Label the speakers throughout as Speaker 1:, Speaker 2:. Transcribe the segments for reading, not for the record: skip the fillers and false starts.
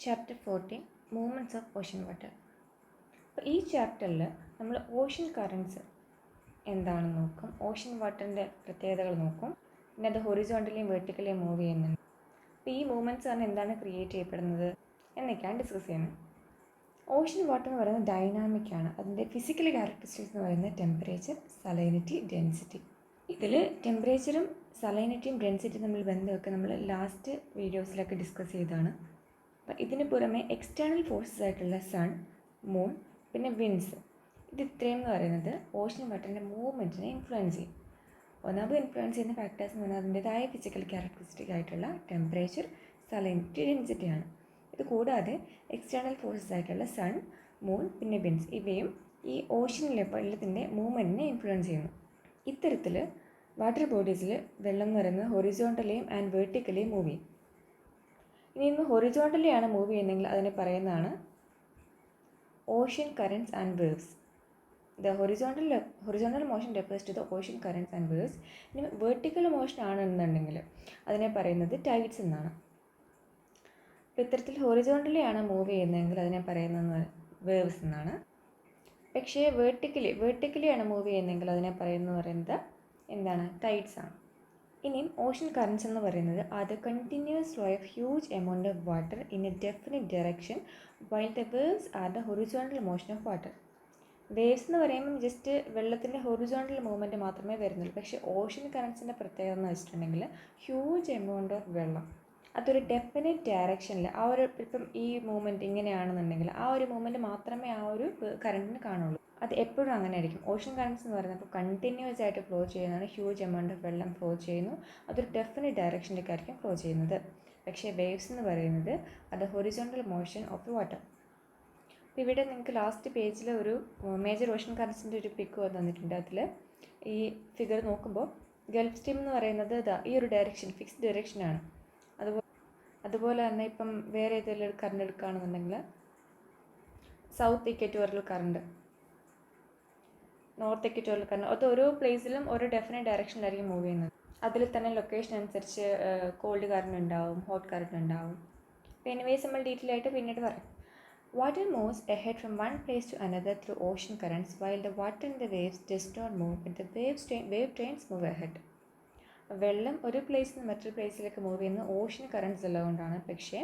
Speaker 1: Chapter 14 movements of ocean water. അപ്പോൾ ഈ ചാപ്റ്ററിൽ നമ്മൾ ഓഷ്യൻ കറൻറ്റ്സ് എന്താണെന്ന് നോക്കും, ഓഷ്യൻ വാട്ടറിൻ്റെ പ്രത്യേകതകൾ നോക്കും, പിന്നെ അത് ഹൊറിസോണ്ടലിയും വെർട്ടിക്കലിയും മൂവ് ചെയ്യുന്നുണ്ട്. അപ്പോൾ ഈ മൂവ്മെൻറ്റ്സ് കാരണം എന്താണ് ക്രിയേറ്റ് ചെയ്യപ്പെടുന്നത് എന്നൊക്കെയാണ് ഡിസ്കസ് ചെയ്യുന്നത്. ഓഷ്യൻ വാട്ടർ എന്ന് പറയുന്നത് ഡൈനാമിക് ആണ്. അതിൻ്റെ ഫിസിക്കൽ ക്യാരക്ടറിസ്റ്റിക്സ് എന്ന് പറയുന്നത് ടെമ്പറേച്ചർ, സലൈനിറ്റി, ഡെൻസിറ്റി. ഇതിൽ ടെമ്പറേച്ചറും സലൈനിറ്റിയും ഡെൻസിറ്റിയും തമ്മിൽ ബന്ധമൊക്കെ നമ്മൾ ലാസ്റ്റ് വീഡിയോസിലൊക്കെ ഡിസ്കസ് ചെയ്തതാണ്. അപ്പം ഇതിന് പുറമെ എക്സ്റ്റേണൽ ഫോഴ്സസ് ആയിട്ടുള്ള സൺ, മൂൺ, പിന്നെ വിൻഡ്സ്, ഇത് ഇത്രയും എന്ന് പറയുന്നത് ഓഷ്യൻ വാട്ടറിൻ്റെ മൂവ്മെൻറ്റിനെ ഇൻഫ്ലുവൻസ് ചെയ്യും. ഒന്നാമത് ഇൻഫ്ലുവൻസ് ചെയ്യുന്ന ഫാക്ടേഴ്സ് എന്ന് പറഞ്ഞാൽ അതിൻ്റെതായ ഫിസിക്കൽ ക്യാരക്ടറിസ്റ്റിക് ആയിട്ടുള്ള ടെമ്പറേച്ചർ, സലൈനിറ്റി, ഡെൻസിറ്റിയാണ്. ഇത് കൂടാതെ എക്സ്റ്റേണൽ ഫോഴ്സസ് ആയിട്ടുള്ള സൺ, മൂൺ, പിന്നെ വിൻഡ്സ് ഇവയും ഈ ഓഷ്യനിലെ വെള്ളത്തിൻ്റെ മൂവ്മെൻറ്റിനെ ഇൻഫ്ലുവൻസ് ചെയ്യുന്നു. ഇത്തരത്തിൽ വാട്ടർ ബോഡീസിൽ വെള്ളം എന്ന് പറയുന്നത് ഹൊറിസോണ്ടലിയും ആൻഡ് വെർട്ടിക്കലിയും മൂവ് ചെയ്യും. ഇനി ഇന്ന് ഹൊറിസോണ്ടലി ആണ് മൂവ് ചെയ്യുന്നതെങ്കിൽ അതിനെ പറയുന്നതാണ് ocean currents and waves. The horizontal motion refers to the ocean currents and waves. ഇനി വെർട്ടിക്കൽ മോഷൻ ആണെന്നുണ്ടെങ്കിൽ അതിനെ പറയുന്നത് ടൈഡ്സ് എന്നാണ്. അപ്പോൾ ഇത്തരത്തിൽ ഹൊറിസോണ്ടലി ആണ് മൂവ് ചെയ്യുന്നതെങ്കിൽ അതിനെ പറയുന്നത് വേവ്സ് എന്നാണ്. പക്ഷേ വെർട്ടിക്കലി ആണ് മൂവ് ചെയ്യുന്നതെങ്കിൽ അതിനെ പറയുന്നത് എന്താണ്, ടൈഡ്സ് ആണ്. ഇനിയും ഓഷ്യൻ കറൻറ്റ്സ് എന്ന് പറയുന്നത് അത് continuous flow of huge amount of water in A definite direction while the waves are the horizontal motion of water. Waves എന്ന് പറയുമ്പം ജസ്റ്റ് വെള്ളത്തിൻ്റെ ഹൊറിസോണ്ടൽ മൂവ്മെൻറ്റ് മാത്രമേ വരുന്നുള്ളൂ. പക്ഷേ ഓഷ്യൻ കറൻറ്റ്സിൻ്റെ പ്രത്യേകത എന്ന് വെച്ചിട്ടുണ്ടെങ്കിൽ ഹ്യൂജ് എമൗണ്ട് ഓഫ് വെള്ളം അതൊരു ഡെഫിനിറ്റ് ഡയറക്ഷനിൽ ആ ഒരു ഇപ്പം ഈ മൂവ്മെൻറ്റ് ഇങ്ങനെയാണെന്നുണ്ടെങ്കിൽ ആ ഒരു മൂവ്മെൻറ്റ് മാത്രമേ ആ ഒരു കറൻറ്റിന് കാണുള്ളൂ. അത് എപ്പോഴും അങ്ങനെ ആയിരിക്കും. ഓഷ്യൻ കറൻറ്റ്സ് എന്ന് പറയുന്നത് അപ്പോൾ കണ്ടിന്യൂസ് ആയിട്ട് ഫ്ലോ ചെയ്യുന്നതാണ്. ഹ്യൂജ് എമൗണ്ട് ഓഫ് വെള്ളം ഫ്ലോ ചെയ്യുന്നു, അതൊരു ഡെഫിനിറ്റ് ഡയറക്ഷനിലേക്കായിരിക്കും ഫ്ലോ ചെയ്യുന്നത്. പക്ഷേ വേവ്സ് എന്ന് പറയുന്നത് അത് ഹൊറിസോണ്ടൽ മോഷൻ ഓഫ് വാട്ടർ. അപ്പോൾ ഇവിടെ നിങ്ങൾക്ക് ലാസ്റ്റ് പേജിൽ ഒരു മേജർ ഓഷ്യൻ കറൻറ്റ്സിൻ്റെ ഒരു പിക്ക് തന്നിട്ടുണ്ട്. അതിൽ ഈ ഫിഗർ നോക്കുമ്പോൾ ഗൾഫ് സ്ട്രീം എന്ന് പറയുന്നത് ഈ ഒരു ഡയറക്ഷൻ ഫിക്സ്ഡ് ഡയറക്ഷനാണ്. അതുപോലെ തന്നെ ഇപ്പം വേറെ ഏതെങ്കിലും ഒരു കറണ്ട് എടുക്കുകയാണെന്നുണ്ടെങ്കിൽ south equatorial current, north equatorial current, അത് ഓരോ പ്ലേസിലും ഓരോ ഡെഫിനറ്റ് ഡയറക്ഷനിലായിരിക്കും മൂവ് ചെയ്യുന്നത്. അതിൽ തന്നെ ലൊക്കേഷൻ അനുസരിച്ച് കോൾഡ് കറണ്ട് ഉണ്ടാവും, ഹോട്ട് കറണ്ട് ഉണ്ടാവും. അപ്പോൾ എനിവേസ് നമ്മൾ ഡീറ്റെയിൽ ആയിട്ട് പിന്നീട് പറയാം. Water moves ahead from one place to another through ocean currents, while the water in the waves does not move, but the wave trains move ahead. വെള്ളം ഒരു പ്ലേസിൽ നിന്ന് മറ്റൊരു പ്ലേസിലേക്ക് മൂവ് ചെയ്യുന്ന ഓഷ്യൻ കറൻറ്റ്സ് ഉള്ളതുകൊണ്ടാണ്. പക്ഷേ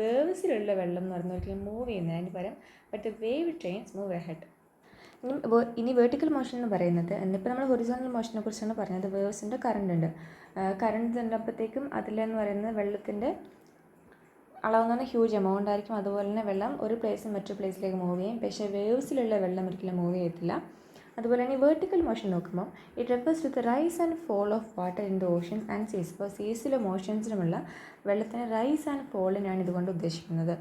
Speaker 1: വേവ്സിലുള്ള വെള്ളം എന്ന് പറഞ്ഞാൽ ഒരിക്കലും മൂവ് ചെയ്യുന്നതിന് പകരം but the wave trains move ahead. ഇനി വെർട്ടിക്കൽ മോഷൻ എന്ന് പറയുന്നത് ഇപ്പോൾ നമ്മൾ ഹൊറിസോണ്ടൽ മോഷനെ കുറിച്ചാണ് പറഞ്ഞത്. വേവ്സിൻ്റെ കറണ്ട് ഉണ്ടപ്പോഴത്തേക്കും അതിലെന്ന് പറയുന്നത് വെള്ളത്തിൻ്റെ അളവെന്ന് പറഞ്ഞാൽ ഹ്യൂജ് എമൗണ്ട് ആയിരിക്കും. അതുപോലെ തന്നെ വെള്ളം ഒരു പ്ലേസിൽ മറ്റൊരു പ്ലേസിലേക്ക് മൂവ് ചെയ്യും. പക്ഷേ വേവ്സിലുള്ള വെള്ളം ഒരിക്കലും മൂവ് ചെയ്യത്തില്ല. അതുപോലെ തന്നെ വെർട്ടിക്കൽ മോഷൻ നോക്കുമ്പോൾ it refers to the rise and fall of water in the oceans and seas. ഇപ്പോൾ സീസിലും ഓഷ്യൻസിലുമുള്ള വെള്ളത്തിന് റൈസ് ആൻഡ് ഫോളിനാണ് ഇതുകൊണ്ട് ഉദ്ദേശിക്കുന്നത്.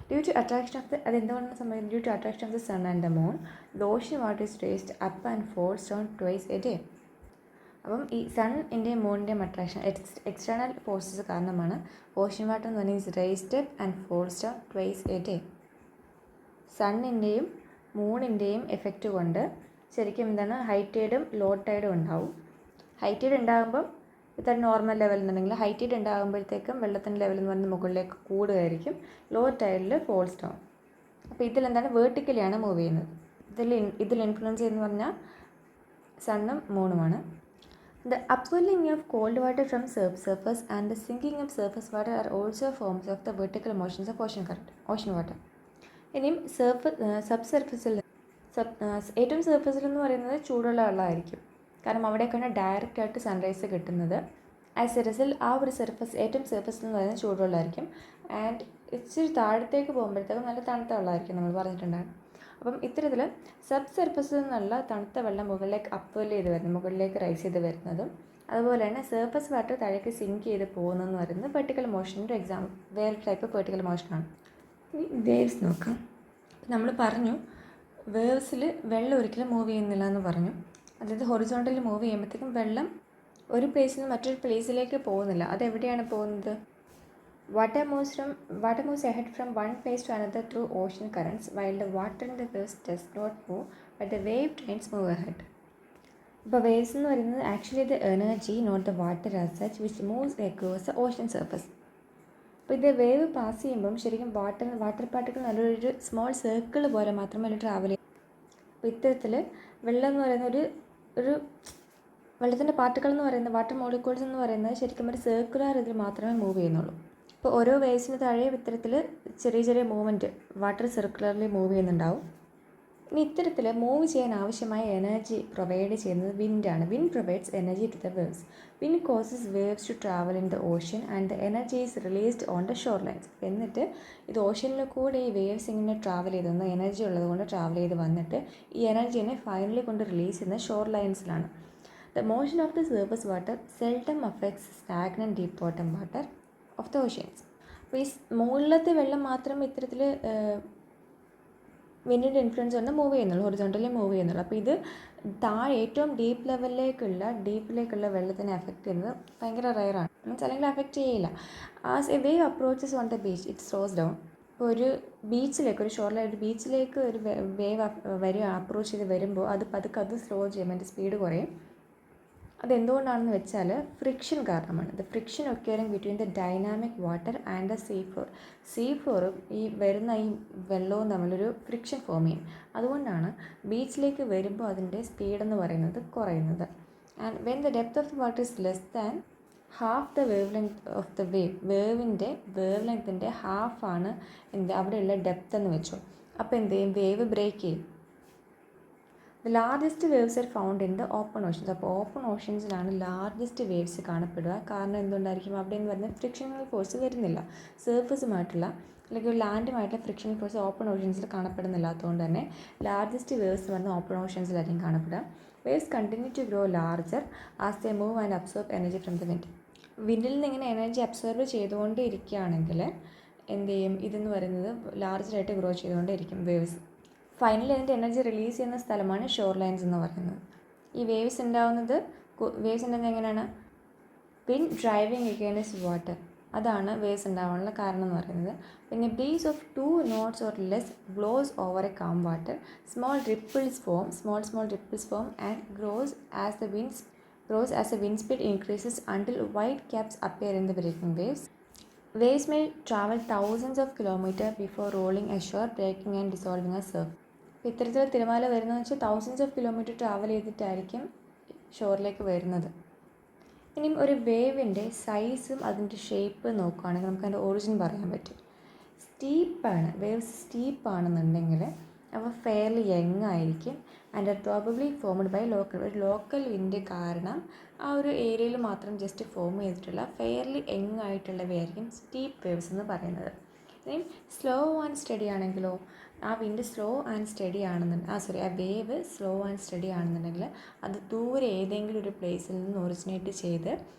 Speaker 1: ഡ്യൂ ടു അട്രാക്ഷൻ ഓഫ് അതെന്തുകൊണ്ടാണ് സംഭവിക്കുന്നത്? Due to attraction of the sun and the moon the ocean water is raised up and falls down twice a day. അപ്പം ഈ സണ്ണിൻ്റെയും മൂണിൻ്റെയും അട്രാക്ഷൻ എക്സ്റ്റേണൽ ഫോഴ്സസ് കാരണമാണ് ഓഷ്യൻ വാട്ടർ എന്ന് പറഞ്ഞാൽ is raised up and falls down twice a day. സണ്ണിൻ്റെയും മൂണിൻ്റെയും effect കൊണ്ട് ശരിക്കും എന്താണ് ഹൈ ടൈഡും ലോ ടൈഡും ഉണ്ടാവും. ഹൈ ടൈഡ് ഉണ്ടാകുമ്പം ഇത്ര നോർമൽ ലെവൽ എന്നുണ്ടെങ്കിൽ ഹൈ ടൈഡ് ഉണ്ടാകുമ്പോഴത്തേക്കും വെള്ളത്തിൻ്റെ ലെവൽ എന്ന് പറയുന്നത് മുകളിലേക്ക് കൂടുകയായിരിക്കും. ലോ ടൈഡിൽ ഫോൾസ് ഡൗൺ. അപ്പോൾ ഇതിലെന്താണ് വേർട്ടിക്കലിയാണ് മൂവ് ചെയ്യുന്നത്. ഇതിൽ ഇൻഫ്ലുവൻസ് ചെയ്യുന്നത് പറഞ്ഞാൽ സണ്ണും മൂണുമാണ്. The upwelling of cold water from surface and the sinking of surface water are also forms of the vertical motions of ocean water. ഇനിയും സബ്സർഫസിൽ ഏറ്റവും സർഫസിൽ എന്ന് പറയുന്നത് ചൂടുള്ള വെള്ളമായിരിക്കും. കാരണം അവിടേക്കാണ് ഡയറക്റ്റ് ആയിട്ട് സൺറൈസ് കിട്ടുന്നത്. ആസ് എ റിസൾട്ട് ആ ഒരു ഏറ്റവും സർഫസിൽ എന്ന് പറയുന്നത് ചൂടുവെള്ളമായിരിക്കും. ആൻഡ് ഇച്ചിരി താഴത്തേക്ക് പോകുമ്പോഴത്തേക്കും നല്ല തണുത്ത വെള്ളമായിരിക്കും നമ്മൾ പറഞ്ഞിട്ടുണ്ടായിരുന്നു. അപ്പം ഇത്തരത്തിൽ സബ് സർഫസിൽ നിന്നുള്ള തണുത്ത വെള്ളം മുകളിലേക്ക് അപ്വെൽ ചെയ്ത് വരുന്നത്, മുകളിലേക്ക് റൈസ് ചെയ്ത് വരുന്നതും അതുപോലെ തന്നെ സർഫസ് വാട്ടർ താഴേക്ക് സിങ്ക് ചെയ്ത് പോകുന്നതെന്ന് പറയുന്നത് വെർട്ടിക്കൽ മോഷൻ്റെ വേറെ ടൈപ്പ് വെർട്ടിക്കൽ മോഷനാണ്. ഇനി വേവ്സ് നോക്കാം. നമ്മൾ പറഞ്ഞു വേവ്സിൽ വെള്ളം ഒരിക്കലും മൂവ് ചെയ്യുന്നില്ല എന്ന് പറഞ്ഞു. അതായത് ഹൊറിസോണ്ടലിൽ മൂവ് ചെയ്യുമ്പോഴത്തേക്കും വെള്ളം ഒരു പ്ലേസിൽ നിന്ന് മറ്റൊരു പ്ലേസിലേക്ക് പോകുന്നില്ല. അതെവിടെയാണ് പോകുന്നത്? Water moves ahead from one place to another through ocean currents, while the water in the waves does not move, but the wave trains move ahead. ഇപ്പോൾ വേവ്സ് എന്ന് പറയുന്നത് actually the energy not the water as such which moves across the ocean surface. അപ്പോൾ ഇത് wave pass ചെയ്യുമ്പം ശരിക്കും water particle നല്ലൊരു small circle പോലെ മാത്രമേ ട്രാവൽ ചെയ്യും. അപ്പോൾ ഇത്തരത്തിൽ വെള്ളം എന്ന് പറയുന്ന ഒരു വെള്ളത്തിൻ്റെ പാർട്ടിക്കിൾ എന്ന് പറയുന്നത് വാട്ടർ മോളിക്യൂൾസ് എന്ന് പറയുന്നത് ശരിക്കും ഒരു സർക്കുലർ ഇതിൽ മാത്രമേ മൂവ് ചെയ്യുന്നുള്ളൂ. ഇപ്പോൾ ഓരോ വേവ്സിന് താഴെ ഇത്തരത്തിൽ ചെറിയ ചെറിയ മൂവ്മെൻറ്റ് വാട്ടർ സർക്കുലർലി മൂവ് ചെയ്യുന്നുണ്ടാവും. ഇനി ഇത്തരത്തിൽ മൂവ് ചെയ്യാൻ ആവശ്യമായ എനർജി പ്രൊവൈഡ് ചെയ്യുന്നത് വിൻഡാണ്. Wind provides energy to the waves. Wind causes waves to travel in the ocean and the energy is released on the shore lines. എന്നിട്ട് ഇത് ഓഷ്യനിൽ കൂടെ ഈ വേവ്സ് ഇങ്ങനെ ട്രാവൽ ചെയ്തെന്ന് എനർജി ഉള്ളതുകൊണ്ട് ട്രാവൽ ചെയ്ത് വന്നിട്ട് ഈ എനർജീനെ ഫൈനലി കൊണ്ട് റിലീസ് ചെയ്യുന്ന ഷോർ ലൈൻസിലാണ്. The motion of the surface water seldom affects stagnant deep bottom water of the oceans. അപ്പോൾ ഈ മുകളിലത്തെ വെള്ളം മാത്രം ഇത്തരത്തിൽ വിൻഡിൻ്റെ ഇൻഫ്ലുവൻസ് കൊണ്ട് മൂവ് ചെയ്യുന്നുള്ളൂ, ഹൊറിസോണ്ടലി മൂവ് ചെയ്യുന്നുള്ളൂ. അപ്പോൾ ഇത് താഴെ ഏറ്റവും ഡീപ്പിലേക്കുള്ള വെള്ളത്തിനെ അഫക്റ്റ് ചെയ്യുന്നത് ഭയങ്കര റയറാണ്. മീൻസ് അല്ലെങ്കിൽ അഫക്റ്റ് ചെയ്യില്ല. As A wave approaches on the beach it slows down. ഇപ്പോൾ ഒരു ബീച്ചിലേക്ക് ഒരു ബീച്ചിലേക്ക് ഒരു വേവ് അപ്രോച്ച് ചെയ്ത് വരുമ്പോൾ അത് പതുക്കെ സ്ലോ ചെയ്യും, അതിൻ്റെ സ്പീഡ് കുറയും. അതെന്തുകൊണ്ടാണെന്ന് വെച്ചാൽ ഫ്രിക്ഷൻ കാരണമാണ്. The friction occurring between the dynamic water and the sea ഫ്ലോറും ഈ വെള്ളവും തമ്മിലൊരു ഫ്രിക്ഷൻ ഫോം ചെയ്യും. അതുകൊണ്ടാണ് ബീച്ചിലേക്ക് വരുമ്പോൾ അതിൻ്റെ സ്പീഡെന്ന് പറയുന്നത് കുറയുന്നത്. And when the depth of the water is less than half the wave length of the വേവിൻ്റെ വേവ് ലെങ്ത്തിൻ്റെ ഹാഫാണ് അവിടെയുള്ള ഡെപ്ത് എന്ന് വെച്ചോ. അപ്പോൾ എന്ത് ചെയ്യും? വേവ് ബ്രേക്ക് ചെയ്യും. The largest waves are found in the open oceans. അപ്പോൾ ഓപ്പൺ ഓഷ്യൻസിലാണ് ലാർജസ്റ്റ് വേവ്സ് കാണപ്പെടുക. കാരണം എന്തുകൊണ്ടായിരിക്കും? അവിടെ നിന്ന് വരുന്ന ഫ്രിക്ഷണൽ ഫോഴ്സ് വരുന്നില്ല. സർഫസുമായിട്ടുള്ള അല്ലെങ്കിൽ ലാൻഡുമായിട്ടുള്ള ഫ്രിക്ഷണൽ ഫോഴ്സ് ഓപ്പൺ ഓഷ്യൻസിൽ കാണപ്പെടുന്നില്ലാത്തതുകൊണ്ട് തന്നെ ലാർജസ്റ്റ് വേവ്സ് വന്ന് ഓപ്പൺ ഓഷ്യൻസിലായിരിക്കും കാണപ്പെടുക. Waves continue to grow larger as they move and absorb energy from the wind. വിൻഡിൽ നിന്ന് ഇങ്ങനെ എനർജി അബ്സോർബ് ചെയ്തുകൊണ്ട് ഇരിക്കുകയാണെങ്കിൽ എന്ത് ചെയ്യും? ഇതെന്ന് പറയുന്നത് ലാർജറായിട്ട് ഗ്രോ ചെയ്തുകൊണ്ടിരിക്കും വേവ്സ്. ഫൈനലി അതിൻ്റെ എനർജി റിലീസ് ചെയ്യുന്ന സ്ഥലമാണ് ഷോർ ലൈൻസ് എന്ന് പറയുന്നത്. ഈ വേവ്സ് ഉണ്ടാകുന്നത് എങ്ങനെയാണ്? Wind driving against water. അതാണ് വേവ്സ് ഉണ്ടാവാനുള്ള കാരണം എന്ന് പറയുന്നത്. പിന്നെ breeze of 2 knots or less blows over a calm water, small ripples form and grows as the wind speed increases until white caps appear in the breaking waves. Waves may travel thousands of kilometers before rolling ashore, breaking and dissolving a surf. അപ്പോൾ ഇത്തരത്തിൽ തിരമാല വരുന്നതെന്ന് വെച്ചാൽ thousands of kilometre travel ചെയ്തിട്ടായിരിക്കും ഷോറിലേക്ക് വരുന്നത്. ഇനിയും ഒരു വേവിൻ്റെ സൈസും അതിൻ്റെ ഷേപ്പ് നോക്കുകയാണെങ്കിൽ നമുക്ക് അതിൻ്റെ ഒറിജിൻ പറയാൻ പറ്റും. വേവ്സ് സ്റ്റീപ്പാണെന്നുണ്ടെങ്കിൽ അവ ഫെയർലി യങ് ആയിരിക്കും and are probably formed by local wind കാരണം ആ ഒരു ഏരിയയിൽ മാത്രം ജസ്റ്റ് ഫോം ചെയ്തിട്ടുള്ള ഫെയർലി യങ് ആയിട്ടുള്ളവയായിരിക്കും സ്റ്റീപ്പ് വേവ്സ് എന്ന് പറയുന്നത്. ഇനി സ്ലോ ആൻഡ് സ്റ്റഡി ആണെങ്കിലോ ആ വേവ് സ്ലോ ആൻഡ് സ്റ്റഡി ആണെന്നുണ്ടെങ്കിൽ അത് ദൂരെ ഏതെങ്കിലും ഒരു പ്ലേസിൽ നിന്ന് ഒറിജിനേറ്റ് ചെയ്ത്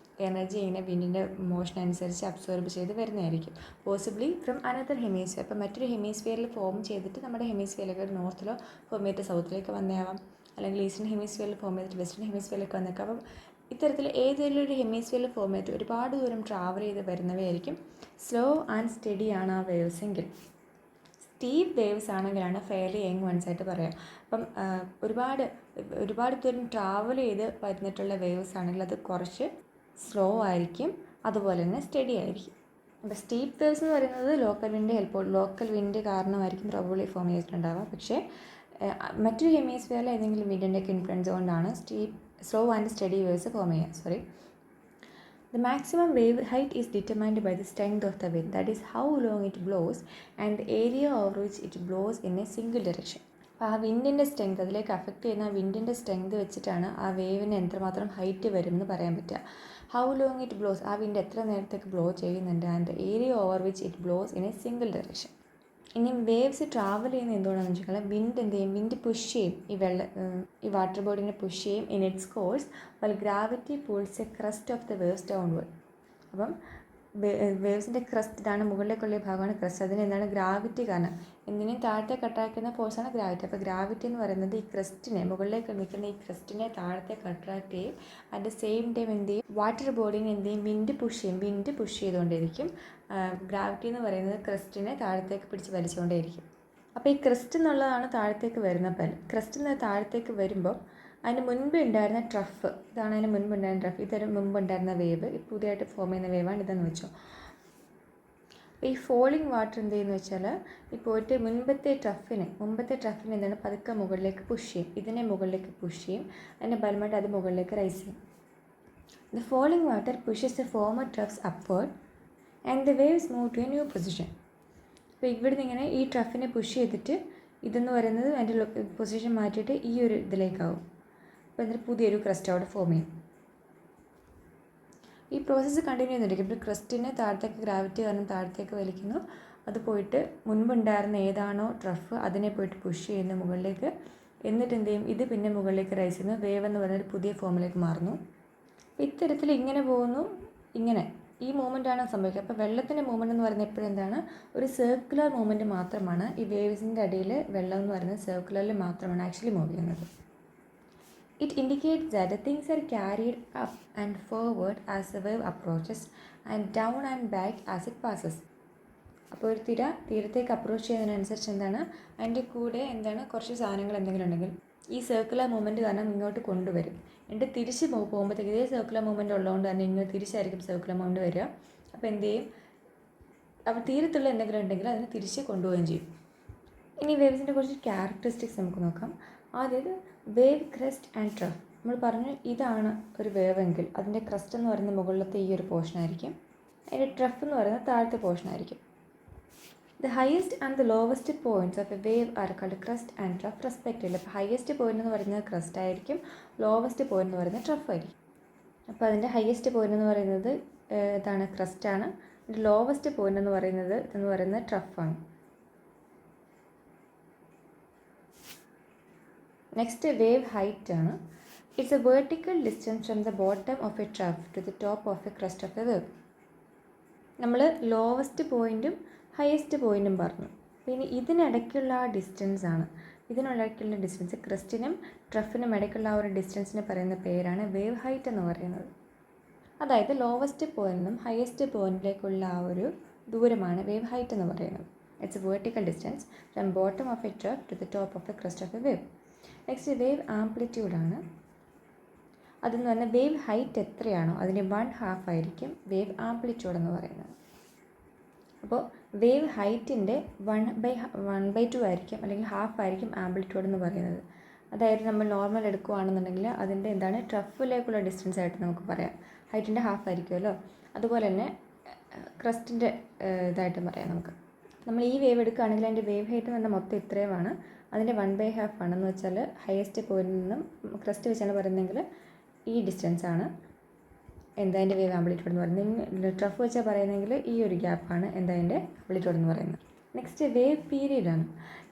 Speaker 1: എനർജി ഇങ്ങനെ വിൻഡിൻ്റെ മോഷൻ അനുസരിച്ച് അബ്സോർബ് ചെയ്ത് വരുന്നതായിരിക്കും. Possibly from another hemisphere. അപ്പോൾ മറ്റൊരു ഹെമിസ്ഫിയറിൽ ഫോം ചെയ്തിട്ട് നമ്മുടെ ഹെമിസ്ഫിയറിലേക്ക് നോർത്തിലോ ഫോം ചെയ്തിട്ട് സൗത്തിലേക്ക് വന്നേക്കാം, അല്ലെങ്കിൽ ഈസ്റ്റേൺ ഹെമിസ്ഫിയറിൽ ഫോം ചെയ്തിട്ട് വെസ്റ്റേൺ ഹെമിസ്ഫിയറിലേക്ക് വന്നേക്കാം. അപ്പം ഇത്തരത്തിൽ ഏതെങ്കിലും ഒരു ഹെമിസ്ഫിയറിൽ ഫോം ചെയ്തിട്ട് ഒരുപാട് ദൂരം ട്രാവൽ ചെയ്ത് വരുന്നവയായിരിക്കും സ്ലോ ആൻഡ് സ്റ്റഡി ആണ് ആ വേവ്സ് എങ്കിൽ. സ്റ്റീപ്പ് വേവ്സ് ആണെങ്കിലാണ് ഫെയർലി യങ് വൺസ് ആയിട്ട് പറയാം. അപ്പം ഒരുപാട് ദൂരം ട്രാവൽ ചെയ്ത് വരുന്നിട്ടുള്ള വേവ്സ് ആണെങ്കിൽ അത് കുറച്ച് സ്ലോ ആയിരിക്കും, അതുപോലെ തന്നെ സ്റ്റഡി ആയിരിക്കും. അപ്പോൾ സ്റ്റീപ്പ് വേവ്സ് എന്ന് പറയുന്നത് ലോക്കൽ വിൻഡ് കാരണമായിരിക്കും പ്രോബബ്ലി ഫോം ചെയ്തിട്ടുണ്ടാവുക. പക്ഷേ മറ്റൊരു ഹെമിസ്ഫിയറിൽ ഏതെങ്കിലും വിൻഡിൻ്റെ ഒക്കെ ഇൻഫ്ലുവൻസ് കൊണ്ടാണ് slow and study waves form ചെയ്യുക. The maximum wave height is determined by the strength of the wind, that is how long it blows and the area over which it blows in a single direction. അപ്പോൾ ആ വിൻഡിൻ്റെ strength, അതിലേക്ക് affect ചെയ്യുന്ന വിൻഡിൻ്റെ strength വെച്ചിട്ടാണ് ആ വേവിന് എത്രമാത്രം height വരും എന്ന് പറയാൻ പറ്റുക. ഹൗ ലോങ് ഇറ്റ് ബ്ലോസ്, ആ വിൻഡ് എത്ര നേരത്തേക്ക് ബ്ലോ ചെയ്യുന്നുണ്ട്, and the area over which it blows in a single direction. ഇനി വേവ്സ് ട്രാവൽ ചെയ്യുന്ന എന്തുകൊണ്ടാണെന്ന് വെച്ചാൽ വിൻഡ് എന്ത് ചെയ്യും? വിൻഡ് പുഷ് ചെയ്യും, ഈ വാട്ടർ ബോഡിനെ പുഷ് ചെയ്യും ഇൻ ഇറ്റ്സ് കോഴ്സ്, വൽ gravity pools A crest of the waves downward. അപ്പം വേവ്സിൻ്റെ ക്രസ്റ്റ്, ഇതാണ് മുകളിലേക്കുള്ള ഭാഗമാണ് ക്രസ്റ്റ്. അതിന് എന്താണ്? ഗ്രാവിറ്റി കാരണം. എന്തിനേയും താഴത്തേക്ക് അട്രാക്ട് ഫോഴ്സാണ് ഗ്രാവിറ്റി. അപ്പോൾ ഗ്രാവിറ്റി എന്ന് പറയുന്നത് ഈ ക്രസ്റ്റിനെ, മുകളിലേക്ക് നിൽക്കുന്ന ഈ ക്രസ്റ്റിനെ താഴത്തേക്ക് അട്രാക്ട് ചെയ്യും. അറ്റ് ദ സെയിം ടൈം എന്ത് ചെയ്യും? വാട്ടർ ബോഡിനെ എന്ത് ചെയ്യും? വിൻഡ് പുഷ് ചെയ്തുകൊണ്ടിരിക്കും. ഗ്രാവിറ്റി എന്ന് പറയുന്നത് ക്രസ്റ്റിനെ താഴത്തേക്ക് പിടിച്ച് വലിച്ചുകൊണ്ടേയിരിക്കും. അപ്പോൾ ഈ ക്രസ്റ്റ് എന്നുള്ളതാണ് താഴത്തേക്ക് വരുന്ന ക്രസ്റ്റ് എന്ന് താഴത്തേക്ക് വരുമ്പോൾ അതിന് മുൻപ് ഉണ്ടായിരുന്ന ട്രഫ്, ഇതാണ് അതിന് മുൻപുണ്ടായിരുന്ന ട്രഫ്, ഇതൊരു മുമ്പുണ്ടായിരുന്ന വേവ്, പുതിയതായിട്ട് ഫോം ചെയ്യുന്ന വേവാണ് ഇതെന്ന് വെച്ചോ. അപ്പോൾ ഈ ഫോളിങ് വാട്ടർ എന്ത് ചെയ്യുന്നു വെച്ചാൽ ഈ പോയിട്ട് മുമ്പത്തെ ട്രഫിനെ എന്താണ് പതുക്കെ മുകളിലേക്ക് പുഷ് ചെയ്യും, ഇതിനെ മുകളിലേക്ക് പുഷ് ചെയ്യും, അതിൻ്റെ ബലമായിട്ട് അത് മുകളിലേക്ക് റൈസ് ചെയ്യും. The falling water pushes the former troughs upward and the waves move to a new position. അപ്പോൾ ഇവിടുന്ന് ഇങ്ങനെ ഈ ട്രഫിനെ പുഷ് ചെയ്തിട്ട് ഇതെന്ന് പറയുന്നത് അതിൻ്റെ പൊസിഷൻ മാറ്റിയിട്ട് ഈ ഒരു ഇതിലേക്കാവും. അപ്പോൾ എന്നിട്ട് പുതിയൊരു ക്രസ്റ്റ് അവിടെ ഫോം ചെയ്യും. ഈ പ്രോസസ്സ് കണ്ടിന്യൂ ചെയ്യുന്നുണ്ടെങ്കിൽ ഇപ്പോൾ ക്രസ്റ്റിനെ താഴത്തേക്ക് ഗ്രാവിറ്റി കാരണം താഴത്തേക്ക് വലിക്കുന്നു, അത് പോയിട്ട് മുൻപുണ്ടായിരുന്ന ഏതാണോ ട്രഫ് അതിനെ പോയിട്ട് പുഷ് ചെയ്യുന്നു മുകളിലേക്ക്, എന്നിട്ട് എന്ത് ചെയ്യും, ഇത് പിന്നെ മുകളിലേക്ക് റൈസ് ചെയ്യുന്നു, വേവ് എന്ന് പറയുന്നൊരു പുതിയ ഫോമിലേക്ക് മാറുന്നു. ഇത്തരത്തിൽ ഇങ്ങനെ പോകുന്നു, ഇങ്ങനെ ഈ മൂവ്മെൻറ്റാണ് സംഭവിക്കുക. അപ്പോൾ വെള്ളത്തിൻ്റെ മൂവ്മെൻറ്റ് എന്ന് പറയുന്നത് എപ്പോഴും എന്താണ്, ഒരു സർക്കുലർ മൂവ്മെൻറ്റ് മാത്രമാണ്. ഈ വേവ്സിൻ്റെ അടിയിൽ വെള്ളം എന്ന് പറയുന്നത് സർക്കുലറിൽ മാത്രമാണ് ആക്ച്വലി മൂവ് ചെയ്യുന്നത്. It indicates that the things are carried up and forward as the wave approaches and down and back as it passes. അപ്പോൾ ഒരു തീരത്തേക്ക് അപ്രോച്ച് ചെയ്യുന്നതിനനുസരിച്ച് എന്താണ്, അതിൻ്റെ കൂടെ എന്താണ് കുറച്ച് സാധനങ്ങൾ എന്തെങ്കിലും ഉണ്ടെങ്കിൽ ഈ സർക്കുലർ മൂവ്മെൻറ്റ് കാരണം ഇങ്ങോട്ട് കൊണ്ടുവരും. എന്നിട്ട് തിരിച്ച് പോകുമ്പോഴത്തേക്ക് ഇതേ സർക്കുലർ മൂവ്മെൻറ്റ് ഉള്ളതുകൊണ്ട് തന്നെ ഇങ്ങോട്ട് തിരിച്ചായിരിക്കും സർക്കുലർ മൂവ്മെൻറ്റ് വരിക. അപ്പോൾ എന്ത് ചെയ്യും, അപ്പോൾ തീരത്തുള്ള എന്തെങ്കിലും ഉണ്ടെങ്കിൽ അതിനെ തിരിച്ച് കൊണ്ടുപോവുകയും ചെയ്യും. ഇനി വേവ്സിൻ്റെ കുറച്ച് ക്യാരക്ടറിസ്റ്റിക്സ് നമുക്ക് നോക്കാം. ആദ്യത് വേവ് ക്രസ്റ്റ് ആൻഡ് ട്രഫ്. നമ്മൾ പറഞ്ഞു ഇതാണ് ഒരു വേവ് എങ്കിൽ അതിൻ്റെ ക്രസ്റ്റ് എന്ന് പറയുന്നത് മുകളിലത്തെ ഈ ഒരു പോർഷൻ ആയിരിക്കും, അതിൻ്റെ ട്രഫ് എന്ന് പറയുന്നത് താഴത്തെ പോർഷൻ ആയിരിക്കും. The highest and the lowest points of a wave are called crest and trough respectively. അപ്പോൾ ഹയസ്റ്റ് പോയിൻ്റ് എന്ന് പറയുന്നത് ക്രസ്റ്റ് ആയിരിക്കും, ലോവസ്റ്റ് പോയിൻ്റ് എന്ന് പറയുന്നത് ട്രഫ് ആയിരിക്കും. അപ്പോൾ അതിൻ്റെ ഹയസ്റ്റ് പോയിൻ്റ് എന്ന് പറയുന്നത് ഇതാണ് ക്രസ്റ്റാണ്, അതിൻ്റെ ലോവസ്റ്റ് പോയിൻ്റ് എന്ന് പറയുന്നത് ട്രഫാണ്. നെക്സ്റ്റ് വേവ് ഹൈറ്റ് ആണ്. It's a vertical distance from the bottom of a trough to the top of a crest of a wave. നമ്മൾ ലോവസ്റ്റ് പോയിൻറ്റും ഹയസ്റ്റ് പോയിൻറ്റും പറഞ്ഞു. പിന്നെ ഇതിനിടയ്ക്കുള്ള ആ ഡിസ്റ്റൻസാണ്, ഇതിനിടയ്ക്കുള്ള ഡിസ്റ്റൻസ് ക്രസ്റ്റിനും ട്രഫിനും ഇടയ്ക്കുള്ള ആ ഒരു ഡിസ്റ്റൻസിന് പറയുന്ന പേരാണ് വേവ് ഹൈറ്റ് എന്ന് പറയുന്നത്. അതായത് ലോവസ്റ്റ് പോയിൻറ്റിനും ഹയസ്റ്റ് പോയിൻറ്റിലേക്കുള്ള ആ ഒരു ദൂരമാണ് വേവ് ഹൈറ്റ് എന്ന് പറയുന്നത്. It's a vertical distance from bottom of a trough to the top of a crest of a wave. Next wave ആംപ്ലിറ്റ്യൂഡാണ്. അതെന്ന് പറഞ്ഞാൽ വേവ് ഹൈറ്റ് എത്രയാണോ അതിൻ്റെ 1/2 ആയിരിക്കും വേവ് ആംപ്ലിറ്റ്യൂഡ് എന്ന് പറയുന്നത്. അപ്പോൾ വേവ് ഹൈറ്റിൻ്റെ 1/2 ആയിരിക്കും, അല്ലെങ്കിൽ ഹാഫ് ആയിരിക്കും ആംപ്ലിറ്റ്യൂഡ് എന്ന് പറയുന്നത്. അതായത് നമ്മൾ നോർമൽ എടുക്കുകയാണെന്നുണ്ടെങ്കിൽ അതിൻ്റെ എന്താണ് ട്രഫിലേക്കുള്ള ഡിസ്റ്റൻസ് ആയിട്ട് നമുക്ക് പറയാം, ഹൈറ്റിൻ്റെ ഹാഫ് ആയിരിക്കുമല്ലോ. അതുപോലെ തന്നെ ക്രസ്റ്റിൻ്റെ ഇതായിട്ടും പറയാം നമുക്ക്. നമ്മൾ ഈ വേവ് എടുക്കുകയാണെങ്കിൽ അതിൻ്റെ വേവ് ഹൈറ്റ് എന്ന് പറഞ്ഞാൽ മൊത്തം ഇത്രയുമാണ്, അതിൻ്റെ 1/2 ആണെന്ന് വെച്ചാൽ ഹയസ്റ്റ് പോയിന്റിൽ നിന്നും ക്രസ്റ്റ് വെച്ചാണ് പറയുന്നതെങ്കിൽ ഈ ഡിസ്റ്റൻസാണ് അതിൻ്റെ വേവ് ആംപ്ലിറ്റ്യൂഡ് എന്ന് പറയുന്നത്. ട്രഫ് വെച്ചാൽ പറയുന്നതെങ്കിൽ ഈ ഒരു ഗ്യാപ്പാണ് അതിൻ്റെ ആംപ്ലിറ്റ്യൂഡ് എന്ന് പറയുന്നത്. നെക്സ്റ്റ് വേവ് പീരീഡ് ആണ്.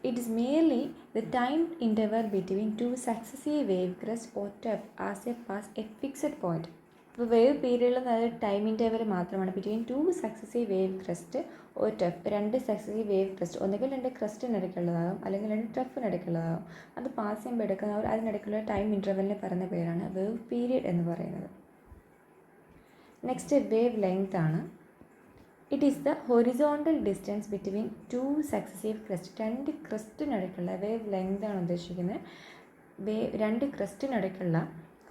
Speaker 1: It is merely the time interval between 2 successive wave crest or tough as A pass A fixed point. അപ്പോൾ വേവ് പീരീഡിൽ നിന്ന് ടൈം ഇൻ്റർവൽ മാത്രമാണ് between 2 successive wave crest or tough. 2 successive wave crest, ഒന്നുകിൽ 2 ക്രസ്റ്റിനിടയ്ക്കുള്ളതാകും അല്ലെങ്കിൽ 2 ടഫിനിടയ്ക്കുള്ളതാകും. അത് pass ചെയ്യുമ്പോൾ എടുക്കുന്ന അതിനിടയ്ക്കുള്ള time ഇൻ്റർവെലിനെ പറയുന്ന പേരാണ് വേവ് പീരീഡ് എന്ന് പറയുന്നത്. നെക്സ്റ്റ് വേവ് ലെങ്ത് ആണ്. It is the horizontal distance between 2 successive crest. 2 ക്രസ്റ്റിനിടയ്ക്കുള്ള വേവ് ലെങ്ത് ആണ് ഉദ്ദേശിക്കുന്നത്. 2 ക്രസ്റ്റിനിടയ്ക്കുള്ള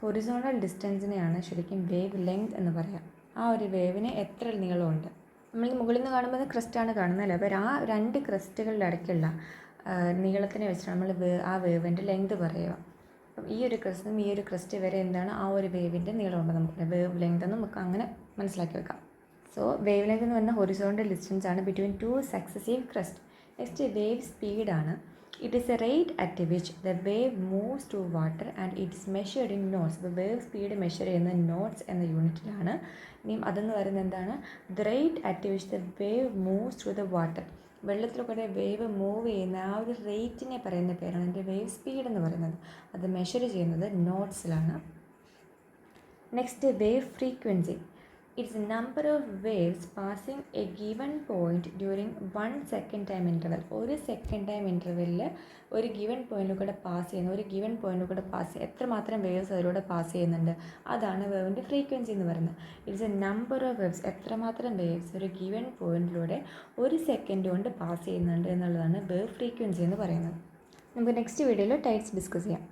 Speaker 1: ഹൊറിസോണ്ടൽ ഡിസ്റ്റൻസിനെയാണ് ശരിക്കും വേവ് ലെങ്ത് എന്ന് പറയാം. ആ ഒരു വേവിന് എത്ര നീളമുണ്ട്. നമ്മൾ മുകളിൽ നിന്ന് കാണുമ്പോൾ ക്രസ്റ്റാണ് കാണുന്നത്, അപ്പോൾ ആ 2 ക്രസ്റ്റുകളുടെ ഇടയ്ക്കുള്ള നീളത്തിനെ വെച്ചിട്ട് നമ്മൾ ആ വേവിൻ്റെ ലെങ്ത് പറയുക. അപ്പം ഈ ഒരു ക്രസ്റ്റും ഈ ഒരു ക്രസ്റ്റ് വരെ എന്താണ് ആ ഒരു വേവിൻ്റെ നീളമുണ്ട് നമുക്ക് വേവ് ലെങ്ത് എന്ന് നമുക്ക് അങ്ങനെ മനസ്സിലാക്കി വെക്കാം. സോ വേവ് ലെങ്ത് എന്ന് പറഞ്ഞാൽ ഹൊറിസോണ്ടൽ ഡിസ്റ്റൻസ് ആണ് between 2 successive crest. Next wave സ്പീഡാണ്. It is a rate at which the wave moves to water and it is measured in knots. അപ്പോൾ വേവ് സ്പീഡ് മെഷർ ചെയ്യുന്നത് നോട്ട്സ് എന്ന യൂണിറ്റിലാണ്. ഇനിയും അതെന്ന് പറയുന്നത് എന്താണ്, the rate at which the wave moves to the water. വെള്ളത്തിലൂടെ wave move ചെയ്യുന്ന ആ ഒരു റേറ്റിനെ പറയുന്ന പേരാണ് അതിൻ്റെ വേവ് സ്പീഡ് എന്ന് പറയുന്നത്. അത് മെഷർ ചെയ്യുന്നത് നോട്ട്സിലാണ്. Next wave frequency. It's number of waves passing a given point during 1 second time interval. ഒരു സെക്കൻഡ് ടൈം ഇൻ്റർവെല്ലിൽ ഒരു ഗിവൺ പോയിൻറ്റിലൂടെ പാസ് ചെയ്യുന്ന എത്രമാത്രം വേവ്സ് അതിലൂടെ പാസ് ചെയ്യുന്നുണ്ട്, അതാണ് വേവിൻ്റെ ഫ്രീക്വൻസി എന്ന് പറയുന്നത്. It's A number of waves, എത്രമാത്രം വേവ്സ് ഒരു ഗിവൺ പോയിൻറ്റിലൂടെ ഒരു സെക്കൻഡ് കൊണ്ട് പാസ് ചെയ്യുന്നുണ്ട് എന്നുള്ളതാണ് വേവ് ഫ്രീക്വൻസി എന്ന് പറയുന്നത്. നമുക്ക് നെക്സ്റ്റ് വീഡിയോയിൽ ടൈഡ്സ് ഡിസ്കസ് ചെയ്യാം.